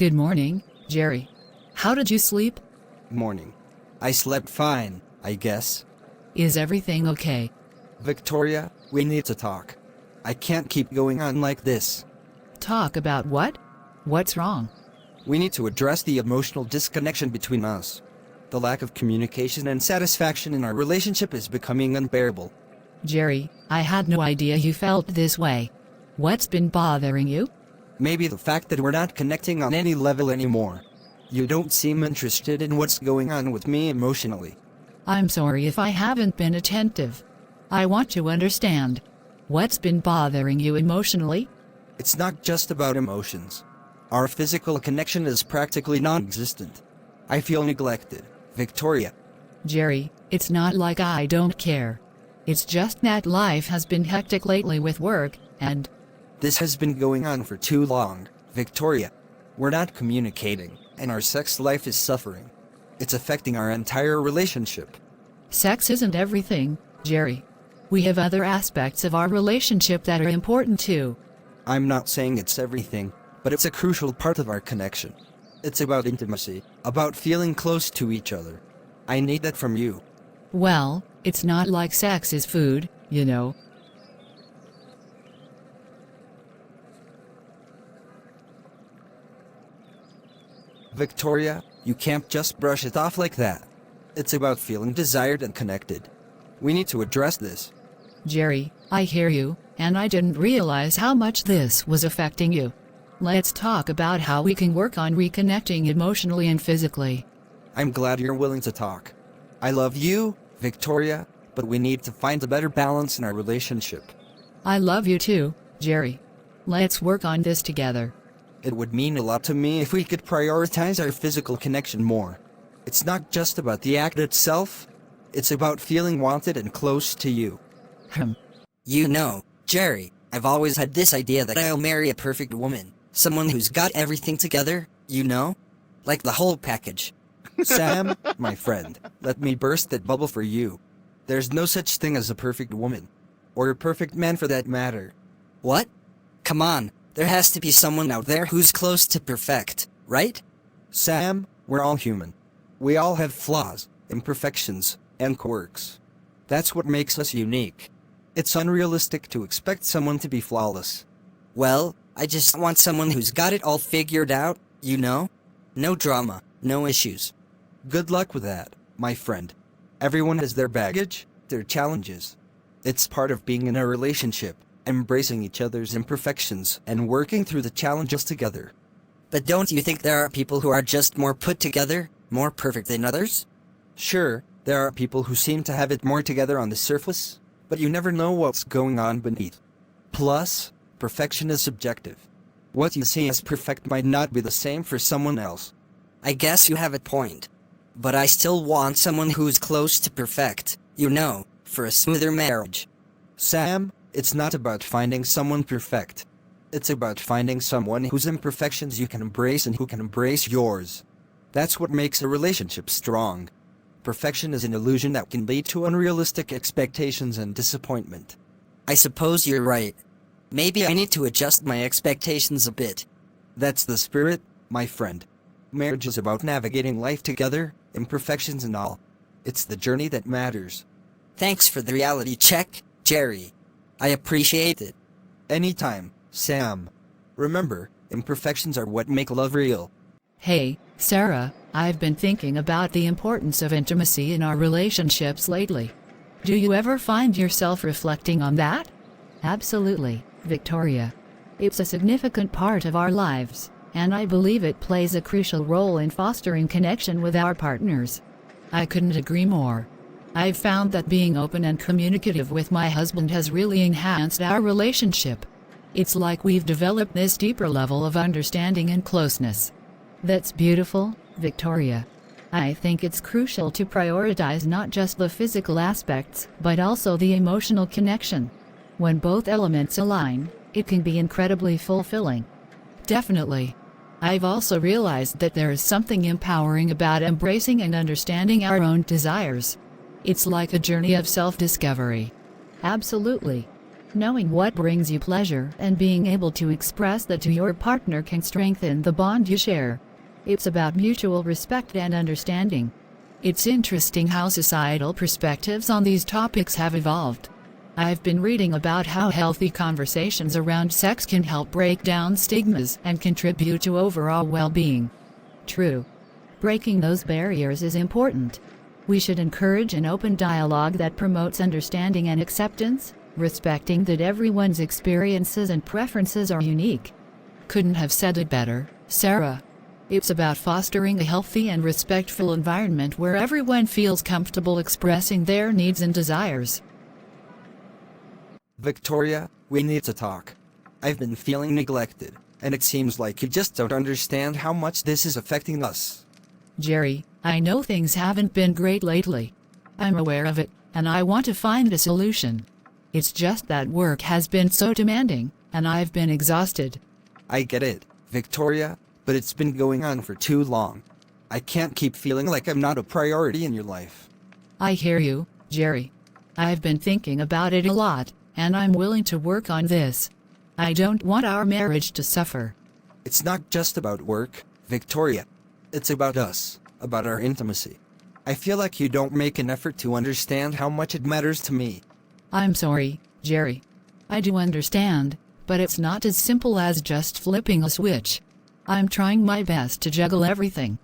Good morning, Jerry. How did you sleep? Morning. I slept fine, I guess. Is everything okay? Victoria, we need to talk. I can't keep going on like this. Talk about what? What's wrong? We need to address the emotional disconnection between us. The lack of communication and satisfaction in our relationship is becoming unbearable. Jerry, I had no idea you felt this way. What's been bothering you? Maybe the fact that we're not connecting on any level anymore. You don't seem interested in what's going on with me emotionally. I'm sorry if I haven't been attentive. I want to understand. What's been bothering you emotionally? It's not just about emotions. Our physical connection is practically non-existent. I feel neglected, Victoria. Jerry, it's not like I don't care. It's just that life has been hectic lately with work, and This has been going on for too long, Victoria. We're not communicating, and our sex life is suffering. It's affecting our entire relationship. sex isn't everything, Jerry. We have other aspects of our relationship that are important too. I'm not saying it's everything, but it's a crucial part of our connection. It's about intimacy, about feeling close to each other. I need that from you. Well, it's not like sex is food, you know. Victoria, you can't just brush it off like that. It's about feeling desired and connected. We need to address this. Jerry, I hear you, and I didn't realize how much this was affecting you. Let's talk about how we can work on reconnecting emotionally and physically. I'm glad you're willing to talk. I love you, Victoria, but we need to find a better balance in our relationship. I love you too, Jerry. Let's work on this together. It would mean a lot to me if we could prioritize our physical connection more. It's not just about the act itself, it's about feeling wanted and close to you. You know, Jerry, I've always had this idea that I'll marry a perfect woman. Someone who's got everything together, you know? Like the whole package. Sam, my friend, let me burst that bubble for you. There's no such thing as a perfect woman. Or a perfect man for that matter. What? Come on, there has to be someone out there who's close to perfect, right? Sam, we're all human. We all have flaws, imperfections, and quirks. That's what makes us unique. It's unrealistic to expect someone to be flawless. Well, I just want someone who's got it all figured out, you know? No drama, no issues. Good luck with that, my friend. Everyone has their baggage, their challenges. It's part of being in a relationship, embracing each other's imperfections and working through the challenges together. But don't you think there are people who are just more put together, more perfect than others? Sure, there are people who seem to have it more together on the surface, but you never know what's going on beneath. Plus, perfection is subjective. What you see as perfect might not be the same for someone else. I guess you have a point. But I still want someone who's close to perfect, you know, for a smoother marriage. Sam, it's not about finding someone perfect. It's about finding someone whose imperfections you can embrace and who can embrace yours. That's what makes a relationship strong. Perfection is an illusion that can lead to unrealistic expectations and disappointment. I suppose you're right. Maybe I need to adjust my expectations a bit. That's the spirit, my friend. Marriage is about navigating life together, imperfections and all. It's the journey that matters. Thanks for the reality check, Jerry. I appreciate it. Anytime, Sam. Remember, imperfections are what make love real. Hey, Sarah, I've been thinking about the importance of intimacy in our relationships lately. Do you ever find yourself reflecting on that? Absolutely, Victoria. It's a significant part of our lives, and I believe it plays a crucial role in fostering connection with our partners. I couldn't agree more. I've found that being open and communicative with my husband has really enhanced our relationship. It's like we've developed this deeper level of understanding and closeness. That's beautiful, Victoria. I think it's crucial to prioritize not just the physical aspects, but also the emotional connection. When both elements align, it can be incredibly fulfilling. Definitely. I've also realized that there is something empowering about embracing and understanding our own desires. It's like a journey of self-discovery. Absolutely. Knowing what brings you pleasure and being able to express that to your partner can strengthen the bond you share. It's about mutual respect and understanding. It's interesting how societal perspectives on these topics have evolved. I've been reading about how healthy conversations around sex can help break down stigmas and contribute to overall well-being. True. Breaking those barriers is important. We should encourage an open dialogue that promotes understanding and acceptance, respecting that everyone's experiences and preferences are unique. Couldn't have said it better, Sarah. It's about fostering a healthy and respectful environment where everyone feels comfortable expressing their needs and desires. Victoria, we need to talk. I've been feeling neglected, and it seems like you just don't understand how much this is affecting us. Jerry, I know things haven't been great lately. I'm aware of it, and I want to find a solution. It's just that work has been so demanding, and I've been exhausted. I get it, Victoria, but it's been going on for too long. I can't keep feeling like I'm not a priority in your life. I hear you, Jerry. I've been thinking about it a lot, and I'm willing to work on this. I don't want our marriage to suffer. It's not just about work, Victoria. It's about us, about our intimacy. I feel like you don't make an effort to understand how much it matters to me. I'm sorry, Jerry. I do understand, but it's not as simple as just flipping a switch. I'm trying my best to juggle everything.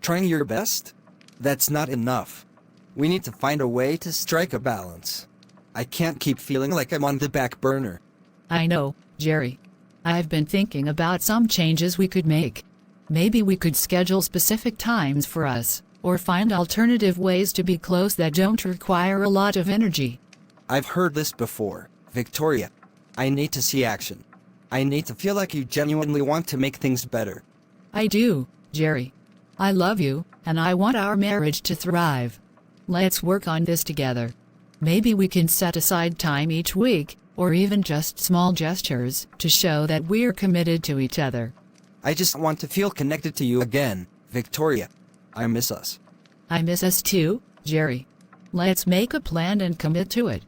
Trying your best? That's not enough. We need to find a way to strike a balance. I can't keep feeling like I'm on the back burner. I know, Jerry. I've been thinking about some changes we could make. Maybe we could schedule specific times for us, or find alternative ways to be close that don't require a lot of energy. I've heard this before, Victoria. I need to see action. I need to feel like you genuinely want to make things better. I do, Jerry. I love you, and I want our marriage to thrive. Let's work on this together. Maybe we can set aside time each week, or even just small gestures, to show that we're committed to each other. I just want to feel connected to you again, Victoria. I miss us. I miss us too, Jerry. Let's make a plan and commit to it.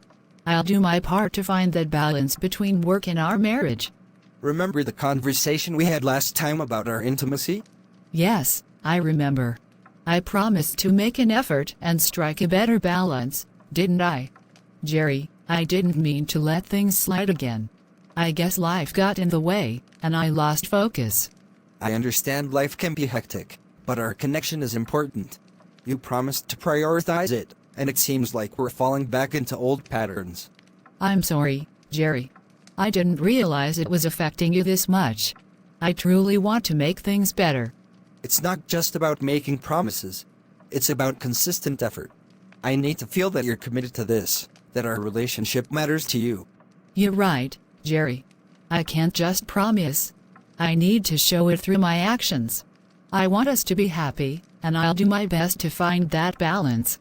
I'll do my part to find that balance between work and our marriage. Remember the conversation we had last time about our intimacy? Yes, I remember. I promised to make an effort and strike a better balance, didn't I? Jerry, I didn't mean to let things slide again. I guess life got in the way, and I lost focus. I understand life can be hectic, but our connection is important. You promised to prioritize it, and it seems like we're falling back into old patterns. I'm sorry, Jerry. I didn't realize it was affecting you this much. I truly want to make things better. It's not just about making promises. It's about consistent effort. I need to feel that you're committed to this, that our relationship matters to you. You're right, Jerry. I can't just promise. I need to show it through my actions. I want us to be happy, and I'll do my best to find that balance.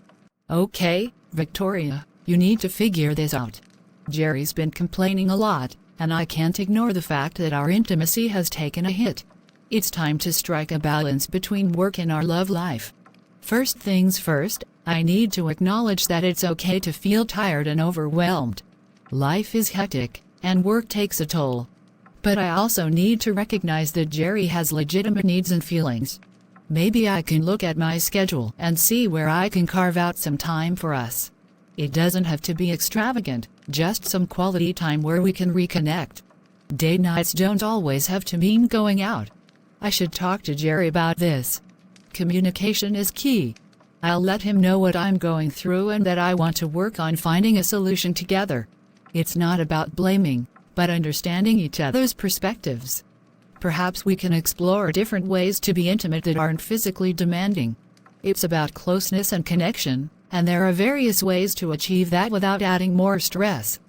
Okay, Victoria, you need to figure this out. Jerry's been complaining a lot, and I can't ignore the fact that our intimacy has taken a hit. It's time to strike a balance between work and our love life. First things first, I need to acknowledge that it's okay to feel tired and overwhelmed. Life is hectic, and work takes a toll. But I also need to recognize that Jerry has legitimate needs and feelings. Maybe I can look at my schedule and see where I can carve out some time for us. It doesn't have to be extravagant, just some quality time where we can reconnect. Date nights don't always have to mean going out. I should talk to Jerry about this. Communication is key. I'll let him know what I'm going through and that I want to work on finding a solution together. It's not about blaming, but understanding each other's perspectives. Perhaps we can explore different ways to be intimate that aren't physically demanding. It's about closeness and connection, and there are various ways to achieve that without adding more stress.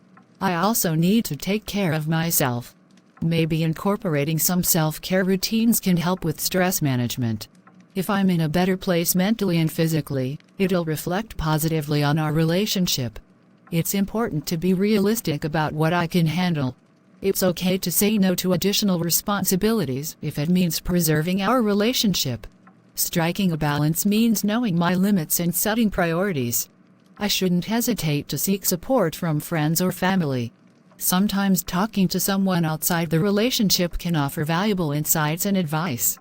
I also need to take care of myself. Maybe incorporating some self-care routines can help with stress management. If I'm in a better place mentally and physically, it'll reflect positively on our relationship. It's important to be realistic about what I can handle. It's okay to say no to additional responsibilities if it means preserving our relationship. Striking a balance means knowing my limits and setting priorities. I shouldn't hesitate to seek support from friends or family. Sometimes talking to someone outside the relationship can offer valuable insights and advice.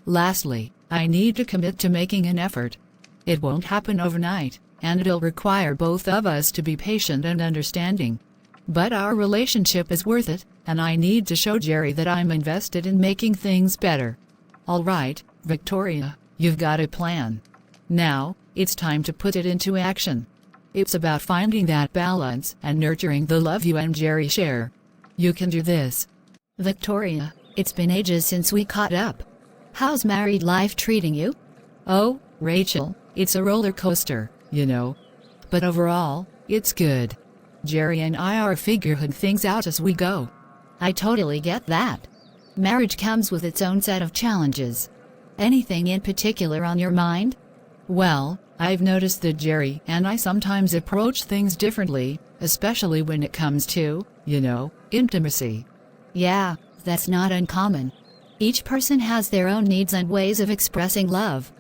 Lastly, I need to commit to making an effort. It won't happen overnight, and it'll require both of us to be patient and understanding. But our relationship is worth it, and I need to show Jerry that I'm invested in making things better. All right, Victoria, you've got a plan. Now, it's time to put it into action. It's about finding that balance and nurturing the love you and Jerry share. You can do this. Victoria, it's been ages since we caught up. How's married life treating you? Oh, Rachel, it's a roller coaster, you know. But overall, it's good. Jerry and I are figuring things out as we go. I totally get that. Marriage comes with its own set of challenges. Anything in particular on your mind? Well, I've noticed that Jerry and I sometimes approach things differently, especially when it comes to, intimacy. Yeah, that's not uncommon. Each person has their own needs and ways of expressing love.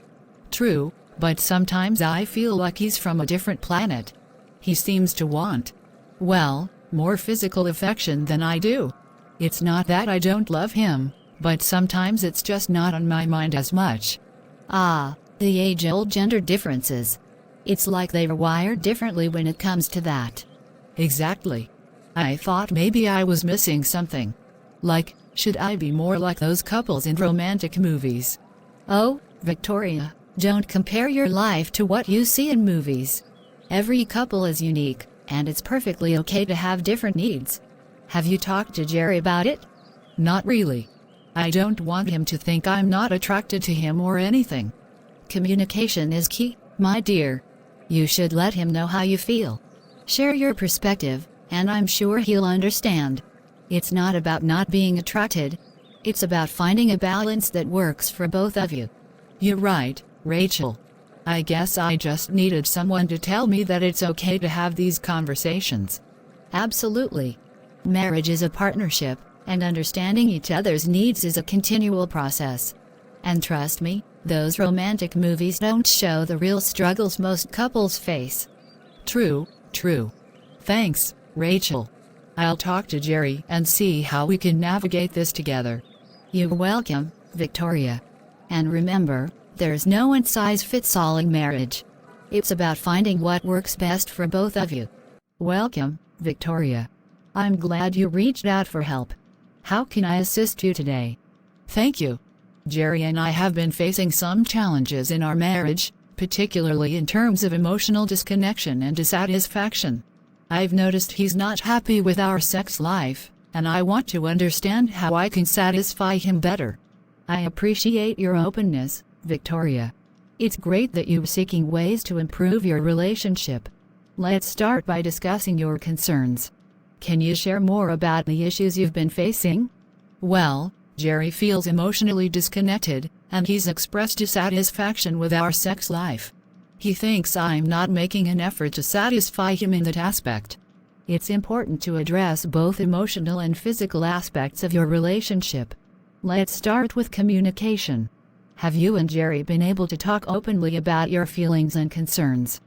True, but sometimes I feel like he's from a different planet. He seems to want, more physical affection than I do. It's not that I don't love him, but sometimes it's just not on my mind as much. Ah, the age-old gender differences. It's like they were wired differently when it comes to that. Exactly. I thought maybe I was missing something. Like, should I be more like those couples in romantic movies? Oh, Victoria, don't compare your life to what you see in movies. Every couple is unique, and it's perfectly okay to have different needs. Have you talked to Jerry about it? Not really. I don't want him to think I'm not attracted to him or anything. Communication is key, my dear. You should let him know how you feel. Share your perspective, and I'm sure he'll understand. It's not about not being attracted. It's about finding a balance that works for both of you. You're right, Rachel. I guess I just needed someone to tell me that it's okay to have these conversations. Absolutely. Marriage is a partnership, and understanding each other's needs is a continual process. And trust me, those romantic movies don't show the real struggles most couples face. True. Thanks, Rachel. I'll talk to Jerry and see how we can navigate this together. You're welcome, Victoria. And remember, there's no one-size-fits-all in marriage. It's about finding what works best for both of you. Welcome, Victoria. I'm glad you reached out for help. How can I assist you today? Thank you. Jerry and I have been facing some challenges in our marriage, particularly in terms of emotional disconnection and dissatisfaction. I've noticed he's not happy with our sex life, and I want to understand how I can satisfy him better. I appreciate your openness, Victoria. It's great that you're seeking ways to improve your relationship. Let's start by discussing your concerns. Can you share more about the issues you've been facing? Well, Jerry feels emotionally disconnected, and he's expressed dissatisfaction with our sex life. He thinks I'm not making an effort to satisfy him in that aspect. It's important to address both emotional and physical aspects of your relationship. Let's start with communication. Have you and Jerry been able to talk openly about your feelings and concerns?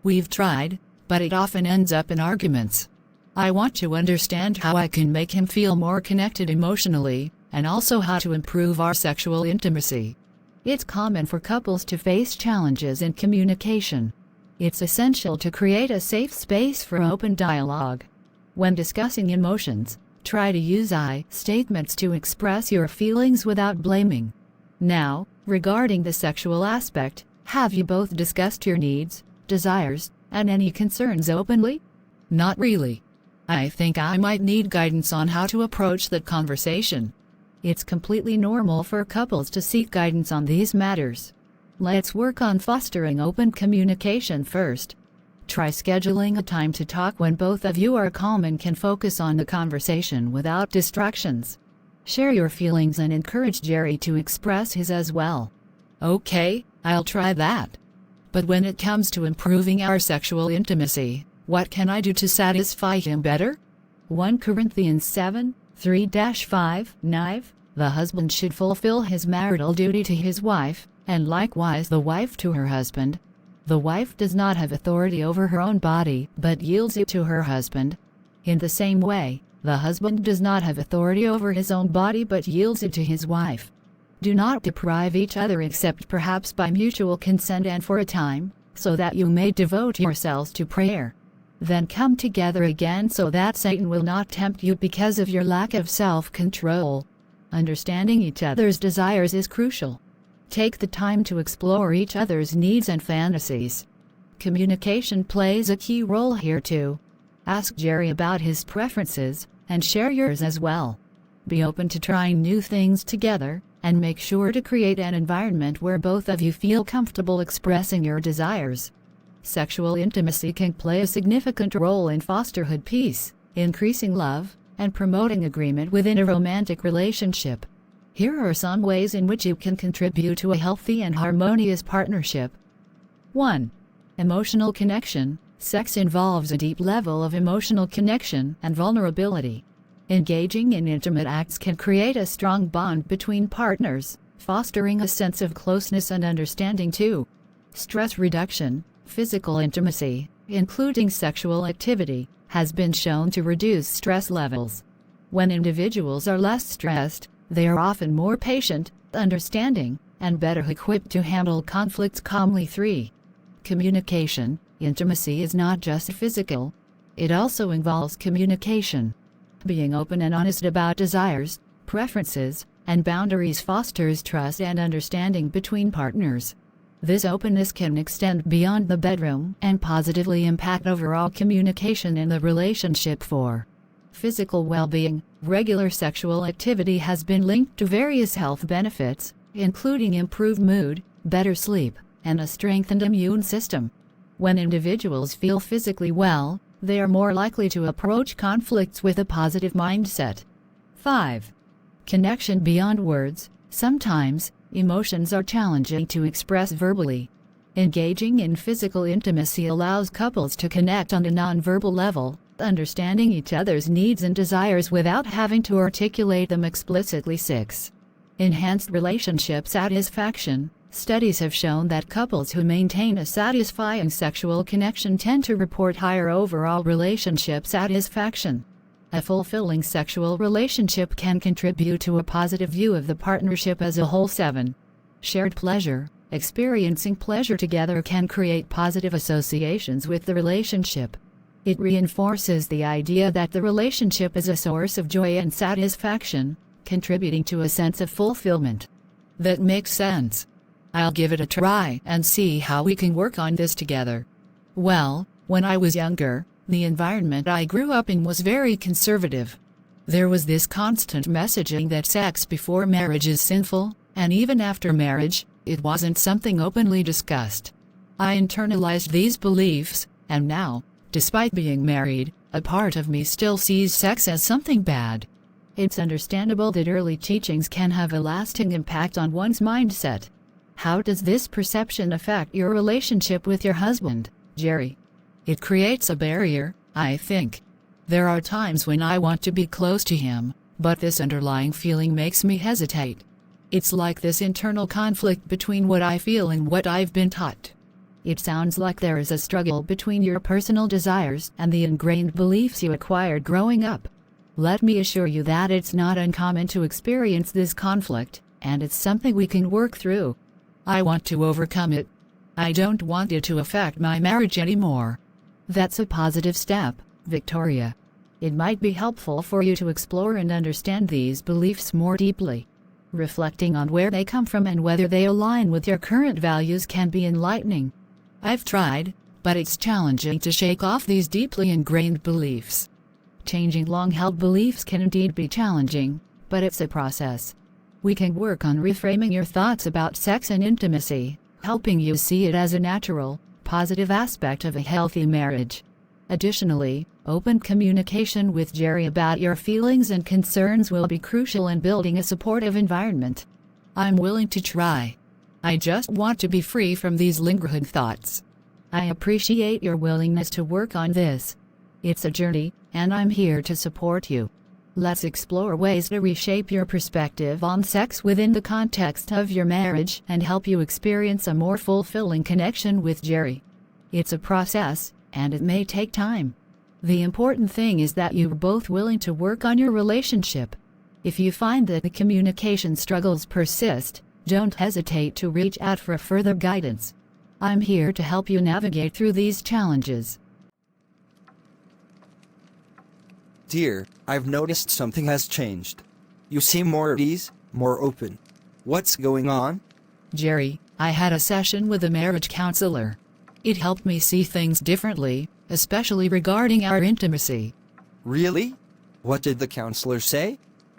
We've tried, but it often ends up in arguments. I want to understand how I can make him feel more connected emotionally, and also how to improve our sexual intimacy. It's common for couples to face challenges in communication. It's essential to create a safe space for open dialogue. When discussing emotions, try to use I statements to express your feelings without blaming. Now, regarding the sexual aspect, have you both discussed your needs, desires, and any concerns openly? Not really. I think I might need guidance on how to approach that conversation. It's completely normal for couples to seek guidance on these matters. Let's work on fostering open communication first. Try scheduling a time to talk when both of you are calm and can focus on the conversation without distractions. Share your feelings and encourage Jerry to express his as well. Okay, I'll try that. But when it comes to improving our sexual intimacy, what can I do to satisfy him better? 1 Corinthians 7, 3-5, the husband should fulfill his marital duty to his wife, and likewise the wife to her husband. The wife does not have authority over her own body, but yields it to her husband. In the same way, The husband does not have authority over his own body but yields it to his wife. Do not deprive each other except perhaps by mutual consent and for a time, so that you may devote yourselves to prayer. Then come together again so that Satan will not tempt you because of your lack of self-control. Understanding each other's desires is crucial. Take the time to explore each other's needs and fantasies. Communication plays a key role here too. Ask Jerry about his preferences, and share yours as well. Be open to trying new things together, and make sure to create an environment where both of you feel comfortable expressing your desires. Sexual intimacy can play a significant role in fosterhood peace, increasing love, and promoting agreement within a romantic relationship. Here are some ways in which you can contribute to a healthy and harmonious partnership. 1. Emotional connection. Sex involves a deep level of emotional connection and vulnerability. Engaging in intimate acts can create a strong bond between partners, fostering a sense of closeness and understanding too. Stress reduction. Physical intimacy, including sexual activity, has been shown to reduce stress levels. When individuals are less stressed, they are often more patient, understanding, and better equipped to handle conflicts calmly. 3. Communication. Intimacy is not just physical. It also involves communication. Being open and honest about desires, preferences, and boundaries fosters trust and understanding between partners. This openness can extend beyond the bedroom and positively impact overall communication in the relationship. 4. Physical well-being. Regular sexual activity has been linked to various health benefits, including improved mood, better sleep, and a strengthened immune system. When individuals feel physically well, they are more likely to approach conflicts with a positive mindset. 5. Connection beyond words. Sometimes, emotions are challenging to express verbally. Engaging in physical intimacy allows couples to connect on a nonverbal level, understanding each other's needs and desires without having to articulate them explicitly. 6. Enhanced relationship satisfaction. Studies have shown that couples who maintain a satisfying sexual connection tend to report higher overall relationship satisfaction. A fulfilling sexual relationship can contribute to a positive view of the partnership as a whole. 7. Shared pleasure. Experiencing pleasure together can create positive associations with the relationship. It reinforces the idea that the relationship is a source of joy and satisfaction, contributing to a sense of fulfillment. That makes sense. I'll give it a try and see how we can work on this together. Well, when I was younger, the environment I grew up in was very conservative. There was this constant messaging that sex before marriage is sinful, and even after marriage, it wasn't something openly discussed. I internalized these beliefs, and now, despite being married, a part of me still sees sex as something bad. It's understandable that early teachings can have a lasting impact on one's mindset. How does this perception affect your relationship with your husband, Jerry? It creates a barrier, I think. There are times when I want to be close to him, but this underlying feeling makes me hesitate. It's like this internal conflict between what I feel and what I've been taught. It sounds like there is a struggle between your personal desires and the ingrained beliefs you acquired growing up. Let me assure you that it's not uncommon to experience this conflict, and it's something we can work through. I want to overcome it. I don't want it to affect my marriage anymore. That's a positive step, Victoria. It might be helpful for you to explore and understand these beliefs more deeply. Reflecting on where they come from and whether they align with your current values can be enlightening. I've tried, but it's challenging to shake off these deeply ingrained beliefs. Changing long-held beliefs can indeed be challenging, but it's a process. We can work on reframing your thoughts about sex and intimacy, helping you see it as a natural, positive aspect of a healthy marriage. Additionally, open communication with Jerry about your feelings and concerns will be crucial in building a supportive environment. I'm willing to try. I just want to be free from these lingering thoughts. I appreciate your willingness to work on this. It's a journey, and I'm here to support you. Let's explore ways to reshape your perspective on sex within the context of your marriage and help you experience a more fulfilling connection with Jerry. It's a process, and it may take time. The important thing is that you're both willing to work on your relationship. If you find that the communication struggles persist, don't hesitate to reach out for further guidance. I'm here to help you navigate through these challenges. Dear, I've noticed something has changed. You seem more at ease, more open. What's going on? Jerry, I had a session with a marriage counselor. It helped me see things differently, especially regarding our intimacy. Really? What did the counselor say?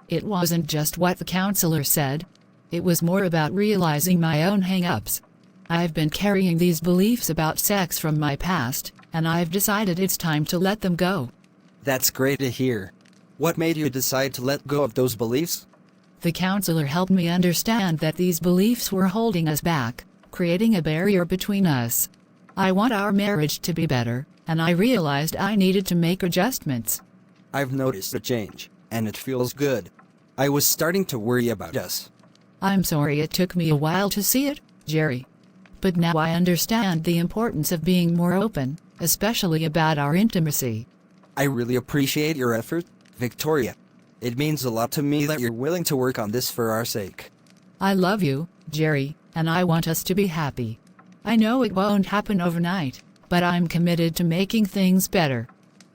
It wasn't just what the counselor said. It was more about realizing my own hang-ups. I've been carrying these beliefs about sex from my past, and I've decided it's time to let them go. That's great to hear. What made you decide to let go of those beliefs? The counselor helped me understand that these beliefs were holding us back, creating a barrier between us. I want our marriage to be better, and I realized I needed to make adjustments. I've noticed a change, and it feels good. I was starting to worry about us. I'm sorry it took me a while to see it, Jerry. But now I understand the importance of being more open, especially about our intimacy. I really appreciate your effort, Victoria. It means a lot to me that you're willing to work on this for our sake. I love you, Jerry, and I want us to be happy. I know it won't happen overnight, but I'm committed to making things better.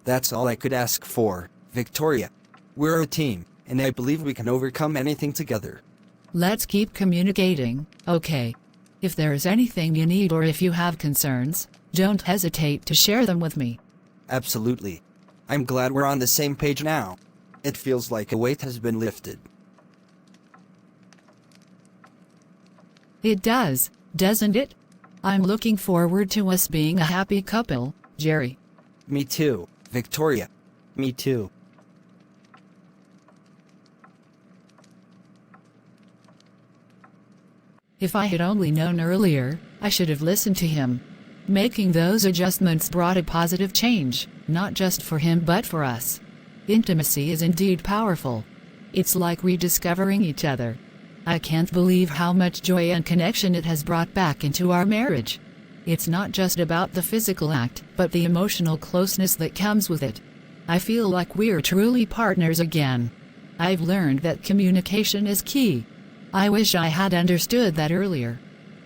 That's all I could ask for, Victoria. We're a team, and I believe we can overcome anything together. Let's keep communicating, okay? If there's anything you need or if you have concerns, don't hesitate to share them with me. Absolutely. I'm glad we're on the same page now. It feels like a weight has been lifted. It does, doesn't it? I'm looking forward to us being a happy couple, Jerry. Me too, Victoria. Me too. If I had only known earlier, I should have listened to him. Making those adjustments brought a positive change, not just for him but for us. Intimacy is indeed powerful. It's like rediscovering each other. I can't believe how much joy and connection it has brought back into our marriage. It's not just about the physical act, but the emotional closeness that comes with it. I feel like we're truly partners again. I've learned that communication is key. I wish I had understood that earlier.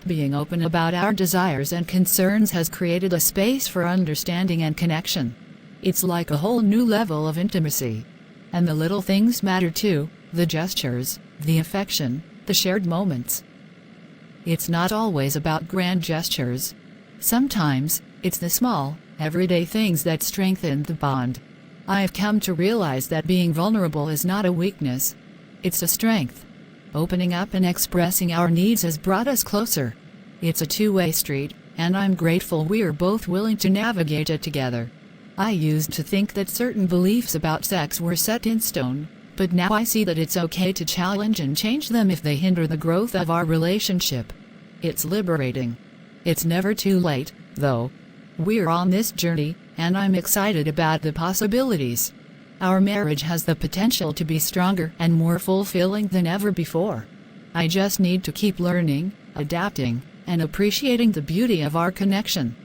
Being open about our desires and concerns has created a space for understanding and connection. It's like a whole new level of intimacy. And the little things matter too, the gestures, the affection, the shared moments. It's not always about grand gestures. Sometimes, it's the small, everyday things that strengthen the bond. I've come to realize that being vulnerable is not a weakness. It's a strength. Opening up and expressing our needs has brought us closer. It's a two-way street, and I'm grateful we're both willing to navigate it together. I used to think that certain beliefs about sex were set in stone, but now I see that it's okay to challenge and change them if they hinder the growth of our relationship. It's liberating. It's never too late, though. We're on this journey, and I'm excited about the possibilities. Our marriage has the potential to be stronger and more fulfilling than ever before. I just need to keep learning, adapting, and appreciating the beauty of our connection.